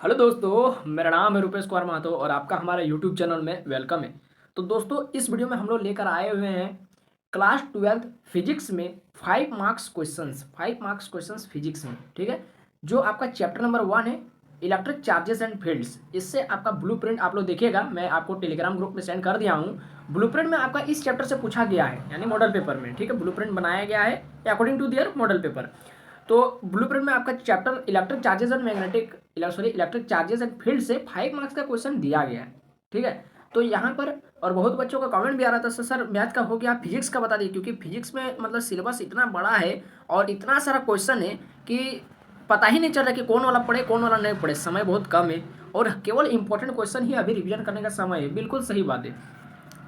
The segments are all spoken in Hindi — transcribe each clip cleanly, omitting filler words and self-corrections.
हेलो दोस्तों, मेरा नाम है रुपेश कुमार महतो और आपका हमारे यूट्यूब चैनल में वेलकम है। तो दोस्तों, इस वीडियो में हम लोग लेकर आए हुए हैं क्लास 12th फिजिक्स में 5 मार्क्स क्वेश्चंस फिजिक्स में। ठीक है, जो आपका चैप्टर नंबर 1 है, इलेक्ट्रिक चार्जेस एंड फील्ड्स। इससे आपका ब्लूप्रिंट आप लोग देखिएगा, मैं आपको टेलीग्राम ग्रुप में सेंड कर दिया हूँ। ब्लूप्रिंट में आपका इस चैप्टर से पूछा गया है, यानी मॉडल पेपर में। ठीक है, ब्लूप्रिंट बनाया गया है according to their model paper. तो ब्लूप्रिंट में आपका chapter electric charges and electric charges and field से 5 मार्क्स का क्वेश्चन दिया गया है। ठीक है, तो यहाँ पर और बहुत बच्चों का कमेंट भी आ रहा था, सर मैथ का हो गया, फिजिक्स का बता दिए, क्योंकि फिजिक्स में मतलब सिलेबस इतना बड़ा है और इतना सारा क्वेश्चन है कि पता ही नहीं चल रहा कि कौन वाला पढ़े कौन वाला नहीं पढ़े। समय बहुत कम है और केवल इंपॉर्टेंट क्वेश्चन ही अभी रिवीजन करने का समय है। बिल्कुल सही बात है।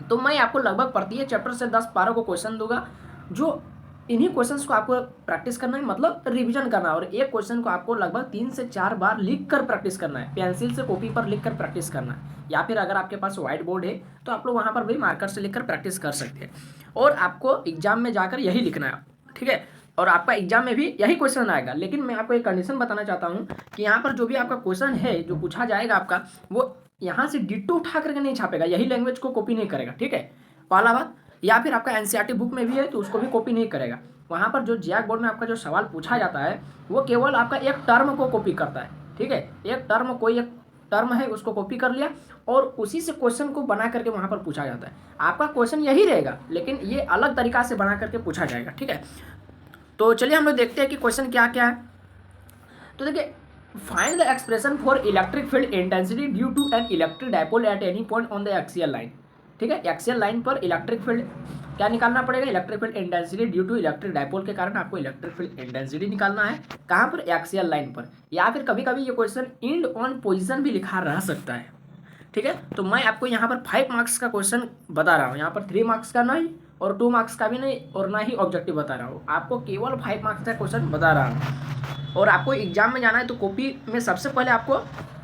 तो मैं आपको लगभग प्रत्येक चैप्टर से 10-12 को क्वेश्चन दूंगा, जो इन्हीं क्वेश्चंस को आपको प्रैक्टिस करना है, मतलब रिवीजन करना है। और एक क्वेश्चन को आपको लगभग 3 से 4 बार लिख कर प्रैक्टिस करना है, पेंसिल से कॉपी पर लिख कर प्रैक्टिस करना है, या फिर अगर आपके पास व्हाइट बोर्ड है तो आप लोग वहाँ पर भी मार्कर से लिख कर प्रैक्टिस कर सकते हैं। और आपको एग्जाम में जाकर यही लिखना है। ठीक है, और आपका एग्जाम में भी यही क्वेश्चन आएगा। लेकिन मैं आपको एक कंडीशन बताना चाहता हूँ कि यहाँ पर जो भी आपका क्वेश्चन है जो पूछा जाएगा आपका, वो यहाँ से डिट्टो उठा करके नहीं छापेगा, यही लैंग्वेज को कॉपी नहीं करेगा। ठीक है, पहला बात। या फिर आपका एनसीईआरटी बुक में भी है तो उसको भी कॉपी नहीं करेगा। वहाँ पर जो जैक बोर्ड में आपका जो सवाल पूछा जाता है वो केवल आपका एक टर्म को कॉपी करता है। ठीक है, एक टर्म, कोई एक टर्म है उसको कॉपी कर लिया और उसी से क्वेश्चन को बना करके वहाँ पर पूछा जाता है। आपका क्वेश्चन यही रहेगा लेकिन ये अलग तरीका से बना करके पूछा जाएगा। ठीक है, तो चलिए हम लोग देखते हैं कि क्वेश्चन क्या क्या है। तो देखिए, find the expression for electric field intensity due to an electric dipole at any point on the axial line. ठीक है, एक्सियल लाइन पर इलेक्ट्रिक फील्ड क्या निकालना पड़ेगा? Electric field intensity due to electric dipole के कारण आपको इलेक्ट्रिक फील्ड इंटेंसिटी निकालना है। कहाँ पर? एक्सियल लाइन पर। या फिर कभी कभी ये क्वेश्चन इंड ऑन पोजिशन भी लिखा रह सकता है। ठीक है, तो मैं आपको यहाँ पर 5 मार्क्स का क्वेश्चन बता रहा हूँ, यहाँ पर 3 मार्क्स का नहीं और 2 मार्क्स का भी नहीं और ना ही ऑब्जेक्टिव बता रहा हूँ, आपको केवल 5 मार्क्स का क्वेश्चन बता रहा हूँ। और आपको एग्जाम में जाना है तो कॉपी में सबसे पहले आपको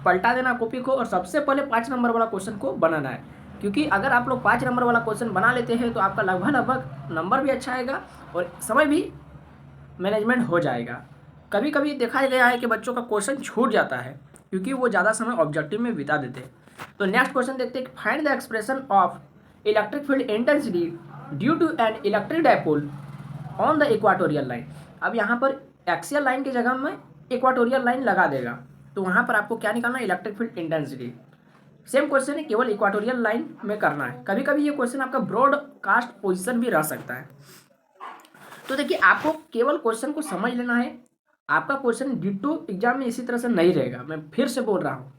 पलटा देना कॉपी को और सबसे पहले 5 नंबर वाला क्वेश्चन को बनाना है। क्योंकि अगर आप लोग 5 नंबर वाला क्वेश्चन बना लेते हैं तो आपका लगभग नंबर भी अच्छा आएगा और समय भी मैनेजमेंट हो जाएगा। कभी कभी देखा गया है कि बच्चों का क्वेश्चन छूट जाता है क्योंकि वो ज़्यादा समय ऑब्जेक्टिव में बिता देते हैं। तो नेक्स्ट क्वेश्चन देखते हैं, find the expression of electric field intensity due to an electric dipole on the equatorial line. अब यहाँ पर एक्सियल लाइन की जगह में इक्वाटोरियल लाइन लगा देगा, तो वहाँ पर आपको क्या निकालना है? Electric field intensity. Same question है, केवल इक्वाटोरियल लाइन में करना है। कभी कभी ये क्वेश्चन आपका ब्रॉडकास्ट पोजीशन भी रह सकता है। तो देखिए, आपको केवल क्वेश्चन को समझ लेना है। आपका क्वेश्चन डिट्टो एग्जाम में इसी तरह से नहीं रहेगा। मैं फिर से बोल रहा हूँ,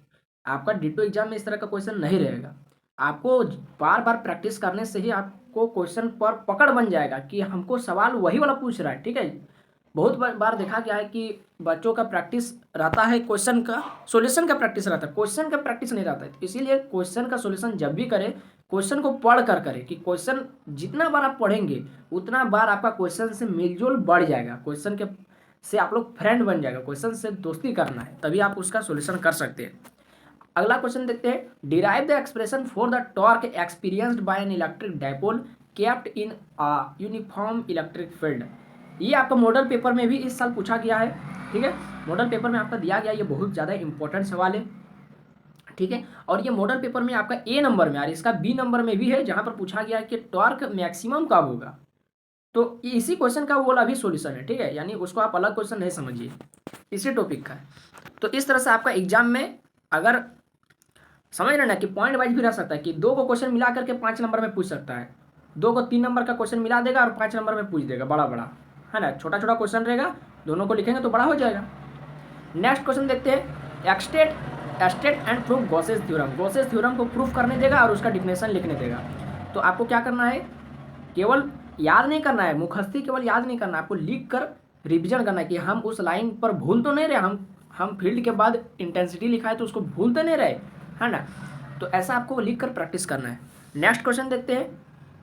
आपका डिट्टो एग्जाम में इस तरह का क्वेश्चन नहीं रहेगा। आपको बार बार प्रैक्टिस करने से ही आपको क्वेश्चन पर पकड़ बन जाएगा कि हमको सवाल वही वाला पूछ रहा है। ठीक है, बहुत बार देखा गया है कि बच्चों का प्रैक्टिस रहता है, क्वेश्चन का सॉल्यूशन का प्रैक्टिस रहता है, क्वेश्चन का प्रैक्टिस नहीं रहता है। तो इसीलिए क्वेश्चन का सॉल्यूशन जब भी करें, क्वेश्चन को पढ़ कर करें कि क्वेश्चन जितना बार आप पढ़ेंगे उतना बार आपका क्वेश्चन से मिलजुल बढ़ जाएगा, क्वेश्चन के से आप लोग फ्रेंड बन जाएगा। क्वेश्चन से दोस्ती करना है तभी आप उसका सॉल्यूशन कर सकते हैं। अगला क्वेश्चन देखते हैं, derive the expression for the torque experienced bye N electric dipole kept in a uniform electric field. ये आपका मॉडल पेपर में भी इस साल पूछा गया है। ठीक है, मॉडल पेपर में आपका दिया गया, ये बहुत ज़्यादा इंपॉर्टेंट सवाल है। ठीक है, और ये मॉडल पेपर में आपका ए नंबर में और इसका बी नंबर में भी है, जहाँ पर पूछा गया है कि टॉर्क मैक्सिमम कब होगा। तो इसी क्वेश्चन का वो अभी सॉल्यूशन है। ठीक है, यानी उसको आप अलग क्वेश्चन नहीं समझिए, इसी टॉपिक का है। तो इस तरह से आपका एग्जाम में अगर समझ रहे ना कि पॉइंट वाइज भी रह सकता है कि 2 को क्वेश्चन मिला करके 5 नंबर में पूछ सकता है, 2 को 3 नंबर का क्वेश्चन मिला देगा और 5 नंबर में पूछ देगा, बड़ा बड़ा है ना। छोटा छोटा क्वेश्चन रहेगा, दोनों को लिखेंगे तो बड़ा हो जाएगा। नेक्स्ट क्वेश्चन देखते हैं, estate and proof Gauss's theorem. Gauss's theorem को प्रूफ करने देगा और उसका डिफिनेशन लिखने देगा। तो आपको क्या करना है? केवल याद नहीं करना है, मुखस्ती केवल याद नहीं करना है, आपको लिख कर रिविजन करना है कि हम उस लाइन पर भूल तो नहीं रहे, हम फील्ड के बाद इंटेंसिटी लिखा है तो उसको भूल तो नहीं रहे, है ना। तो ऐसा आपको लिख कर प्रैक्टिस करना है। नेक्स्ट क्वेश्चन देखते हैं,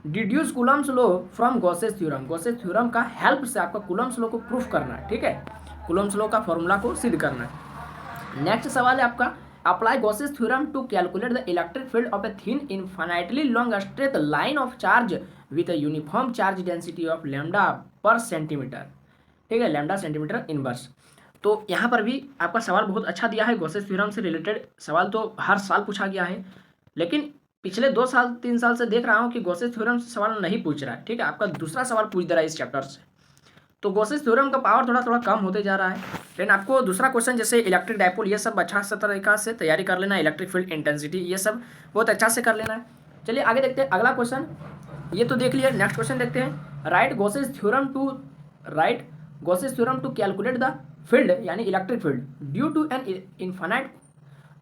deduce Coulomb's law from Gauss's theorem. Gauss's theorem का हेल्प से आपका कूलम्स लॉ को प्रूफ करना है। ठीक है, कूलम्स लॉ का फॉर्मूला को सिद्ध करना है। नेक्स्ट सवाल है आपका, apply Gauss's theorem to calculate the electric field of a thin infinitely long straight line of charge with a uniform charge density of lambda per centimetre. ठीक है, लैम्डा सेंटीमीटर इनवर्स। तो यहाँ पर भी आपका सवाल बहुत अच्छा दिया है। गॉसेस थ्योरम से रिलेटेड सवाल तो हर साल पूछा गया है, लेकिन पिछले 2 साल 3 साल से देख रहा हूँ कि गॉसेस थ्योरम से सवाल नहीं पूछ रहा है। ठीक है, आपका दूसरा सवाल पूछ दे रहा है इस चैप्टर से। तो गॉसेस थ्योरम का पावर थोड़ा थोड़ा कम होते जा रहा है। लेकिन आपको दूसरा क्वेश्चन जैसे इलेक्ट्रिक डायपोल, ये सब अच्छा सा तरीका से तैयारी कर लेना है। इलेक्ट्रिक फील्ड इंटेंसिटी, ये सब बहुत अच्छा से कर लेना है। चलिए आगे देखते हैं अगला क्वेश्चन। ये तो देख लिया, नेक्स्ट क्वेश्चन देखते हैं। Right Gauss's theorem to calculate the field यानी electric field due to an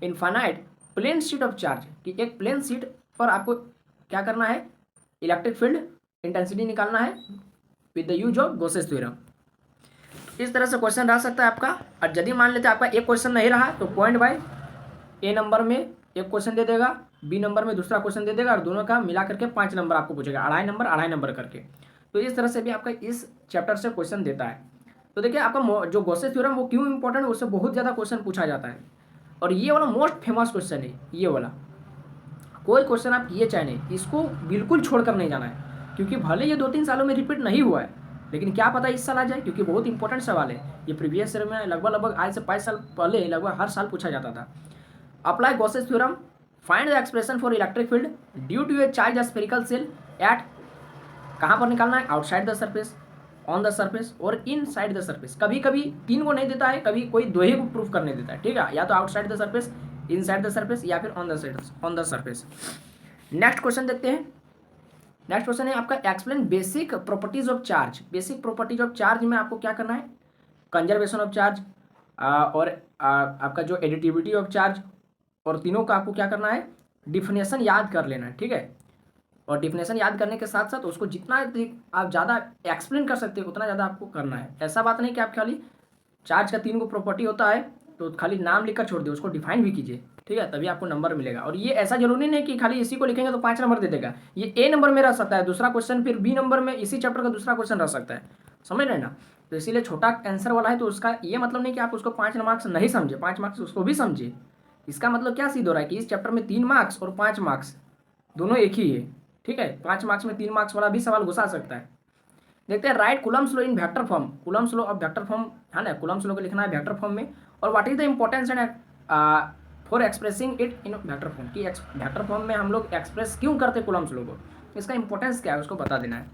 infinite plane sheet of charge, कि एक प्लेन शीट पर आपको क्या करना है, इलेक्ट्रिक फील्ड इंटेंसिटी निकालना है with the use of Gauss's theorem. इस तरह से क्वेश्चन रह सकता है आपका। और यदि मान लेते हैं आपका एक क्वेश्चन नहीं रहा तो पॉइंट बाय ए नंबर में एक क्वेश्चन दे देगा, बी नंबर में दूसरा क्वेश्चन दे देगा, और दोनों का मिला करके 5 नंबर आपको पूछेगा, अढ़ाई नंबर करके। तो इस तरह से भी आपका इस चैप्टर से क्वेश्चन देता है। तो देखिए आपका जो गॉसेस थ्योरम वो क्यों इंपॉर्टेंट है, उससे बहुत ज़्यादा क्वेश्चन पूछा जाता है। और ये वाला मोस्ट फेमस क्वेश्चन है, ये वाला कोई क्वेश्चन आप किए चाहे नहीं, इसको बिल्कुल छोड़कर नहीं जाना है। क्योंकि भले ये 2-3 सालों में रिपीट नहीं हुआ है, लेकिन क्या पता इस साल आ जाए, क्योंकि बहुत इंपॉर्टेंट सवाल है। ये प्रीवियस ईयर में लगभग आज से 5 साल पहले लगभग हर साल पूछा जाता था। Apply Gauss's theorem, find the expression for electric field due to a charge spherical shell at, कहाँ पर निकालना है, outside the surface, on the surface और इन साइड द सरफेस। कभी कभी 3 को नहीं देता है, कभी कोई 2 ही को प्रूफ करने देता है। ठीक है, या तो outside the surface, in side the surface, या फिर on the surface. Next question देखते हैं। नेक्स्ट क्वेश्चन है आपका explain basic properties of charge. Basic properties of charge में आपको क्या करना है, कंजर्वेशन ऑफ चार्ज और आपका जो एडिटिविटी ऑफ चार्ज, और तीनों का आपको क्या करना है, डिफिनेशन याद कर लेना है। ठीक है, और डिफिनेशन याद करने के साथ साथ उसको जितना आप ज़्यादा एक्सप्लेन कर सकते हो उतना ज़्यादा आपको करना है। ऐसा बात नहीं कि आप खाली चार्ज का 3 को प्रॉपर्टी होता है तो खाली नाम लिखकर छोड़ दे, उसको डिफाइन भी कीजिए। ठीक है, तभी आपको नंबर मिलेगा। और ये ऐसा जरूरी नहीं कि खाली इसी को लिखेंगे तो 5 नंबर दे देगा। ये ए नंबर में रह सकता है दूसरा क्वेश्चन, फिर बी नंबर में इसी चैप्टर का दूसरा क्वेश्चन रह सकता है। समझ रहे ना, तो इसीलिए छोटा आंसर वाला है, तो उसका ये मतलब नहीं कि आप उसको 5 मार्क्स नहीं समझे, 5 मार्क्स उसको भी समझे। इसका मतलब क्या सिद्ध हो रहा है कि इस चैप्टर में 3 मार्क्स और 5 मार्क्स दोनों एक ही है। ठीक है, 5 मार्क्स में 3 मार्क्स वाला भी सवाल घुसा सकता है। देखते हैं, right Coulomb's law in vector form. Coulomb's law of vector form है ना, कूलम्ब्स लॉ को लिखना है वेक्टर फॉर्म में। और what is the importance and for expressing it in vector form, कि वेक्टर फॉर्म में हम लोग एक्सप्रेस क्यों करते हैं कूलम्ब्स लॉ को, इसका इंपॉर्टेंस क्या है उसको बता देना है।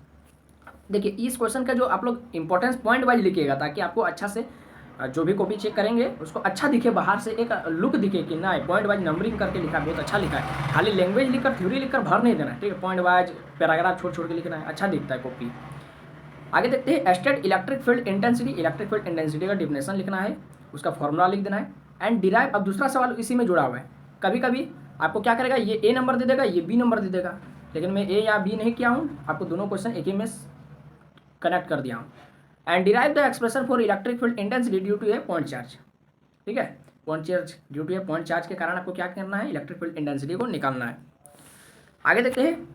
देखिए इस क्वेश्चन का जो आप लोग इंपॉर्टेंस पॉइंट वाइज लिखिएगा, ताकि आपको अच्छा से जो भी कॉपी चेक करेंगे उसको अच्छा दिखे, बाहर से एक लुक दिखे कि ना पॉइंट वाइज नंबरिंग करके लिखा है, बहुत अच्छा लिखा है। खाली लैंग्वेज लिखकर थ्योरी लिखकर भर नहीं देना है। ठीक है, पॉइंट वाइज पैराग्राफ छोड़ छोड़ के लिखना है, अच्छा दिखता है कॉपी। आगे देखते हैं, estate electric field intensity. Electric field intensity का डिफिनेशन लिखना है, उसका फॉर्मूला लिख देना है। एंड डिराइव, अब दूसरा सवाल इसी में जुड़ा हुआ है। कभी कभी आपको क्या करेगा, ये ए नंबर दे देगा, ये बी नंबर दे देगा, लेकिन मैं ए या बी नहीं किया हूँ, आपको दोनों क्वेश्चन एक ही में कनेक्ट कर दिया हूँ। And derive the expression for electric field intensity due to a point charge. ठीक है, point charge, due to a point charge के कारण आपको क्या करना है, इलेक्ट्रिक फील्ड इंटेंसिटी को निकालना है। आगे देखते हैं,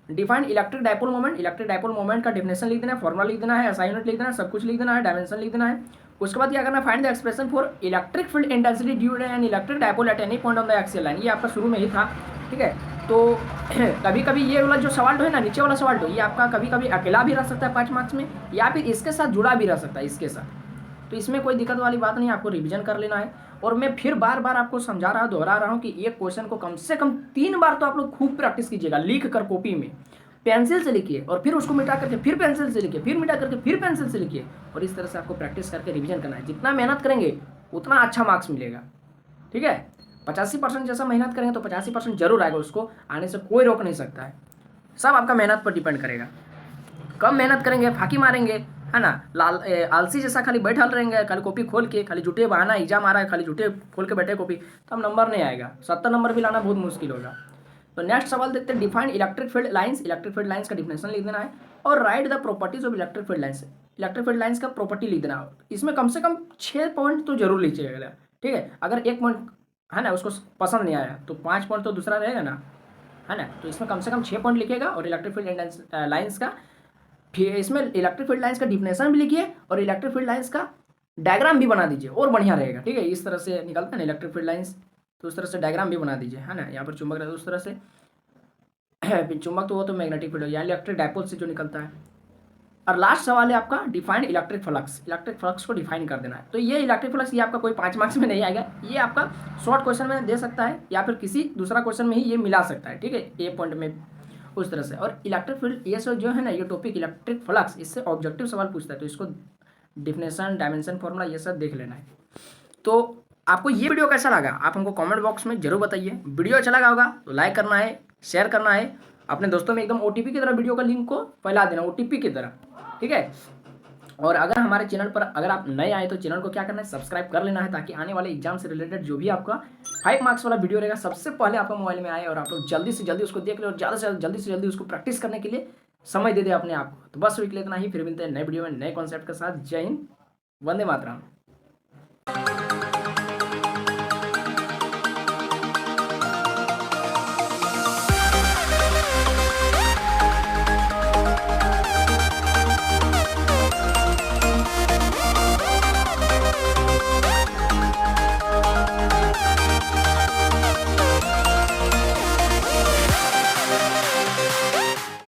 define electric dipole moment. Electric dipole moment का डिफिनेशन लिख देना है, फॉर्मूला लिख देना है, एसआई यूनिट लिख देना है, सब कुछ लिख देना है, डायमेंशन लिख देना है। उसके बाद क्या करना है, find the expression for electric field intensity due to an electric dipole at any point on the axial line. ये आपका शुरू में ही था। ठीक है, तो कभी कभी ये वाला जो सवाल है ना, नीचे वाला सवाल ये आपका कभी कभी अकेला भी रह सकता है 5 मार्क्स में, या फिर इसके साथ जुड़ा भी रह सकता है इसके साथ। तो इसमें कोई दिक्कत वाली बात नहीं, आपको रिवीजन कर लेना है। और मैं फिर बार बार आपको समझा रहा दोहरा रहा हूँ कि ये क्वेश्चन को कम से कम 3 बार तो आप लोग खूब प्रैक्टिस कीजिएगा, लिख कर कॉपी में पेंसिल से लिखिए, और फिर उसको मिटा करके फिर पेंसिल से लिखिए, फिर मिटा करके फिर पेंसिल से लिखिए। और इस तरह से आपको प्रैक्टिस करके रिवीजन करना है। जितना मेहनत करेंगे उतना अच्छा मार्क्स मिलेगा। ठीक है, 85% जैसा मेहनत करेंगे तो 85% जरूर आएगा, उसको आने से कोई रोक नहीं सकता है। सब आपका मेहनत पर डिपेंड करेगा। कम मेहनत करेंगे, फाकी मारेंगे, है ना, आलसी जैसा खाली बैठल रहेंगे, खाली कॉपी खोल के, खाली झूठे बहाना एग्जाम आ रहा है, खाली झूठे खोल के बैठे कॉपी, तो हम नंबर नहीं आएगा, 70 नंबर भी लाना बहुत मुश्किल होगा। तो नेक्स्ट सवाल देखते हैं, define electric field lines. Electric field lines का डिफिनेशन लिख देना है, और right the properties of electric field lines. Electric field lines का प्रॉपर्टी लिख देना। इसमें कम से कम 6 पॉइंट तो जरूर लिखिएगा। ठीक है, अगर 1 पॉइंट है ना उसको पसंद नहीं आया तो 5 पॉइंट तो दूसरा रहेगा ना, है ना। तो इसमें कम से कम 6 पॉइंट लिखिएगा। और इलेक्ट्रिक फील्ड लाइंस का, इसमें इलेक्ट्रिक फील्ड लाइंस का डिफिनेशन भी लिखिए, और इलेक्ट्रिक फील्ड लाइंस का डायग्राम भी बना दीजिए, और बढ़िया रहेगा। ठीक है, इस तरह से निकलता है ना इलेक्ट्रिक फील्ड लाइंस, तो उस तरह से डायग्राम भी बना दीजिए, है ना। यहाँ पर चुंबक रहता है उस तरह से चुंबक तो वो तो मैग्नेटिक फील्ड हो, यहाँ इलेक्ट्रिक डायपोल से जो निकलता है। और लास्ट सवाल है आपका defined electric flux. Electric flux को डिफाइन कर देना है। तो ये इलेक्ट्रिक फ्लक्स ये आपका कोई 5 मार्क्स में नहीं आएगा, ये आपका शॉर्ट क्वेश्चन में दे सकता है या फिर किसी दूसरा क्वेश्चन में ही ये मिला सकता है, ठीक है, ए पॉइंट में उस तरह से। और इलेक्ट्रिक फील्ड ये सब जो है ना, ये टॉपिक इलेक्ट्रिक फ्लक्स, इससे ऑब्जेक्टिव सवाल पूछता है, तो इसको डिफिनेशन, डायमेंशन, फॉर्मूला ये सब देख लेना है। तो आपको ये वीडियो कैसा लगा आप हमको कमेंट बॉक्स में जरूर बताइए। वीडियो अच्छा लगा होगा तो लाइक करना है, शेयर करना है, अपने दोस्तों में एकदम ओटीपी की तरह वीडियो का लिंक को फैला देना, ओटीपी की तरह, ठीक है। और अगर हमारे चैनल पर अगर आप नए आए तो चैनल को क्या करना है, सब्सक्राइब कर लेना है, ताकि आने वाले एग्जाम से रिलेटेड जो भी आपका 5 मार्क्स वाला वीडियो रहेगा सबसे पहले आपका मोबाइल में आए और आप लोग जल्दी से जल्दी उसको देख ले और ज़्यादा से जल्दी उसको प्रैक्टिस करने के लिए समय दे दे अपने आप को। तो बस वीक इतना ही, फिर मिलते हैं नए वीडियो में नए कॉन्सेप्ट के साथ। जय हिंद, वंदे मातरम।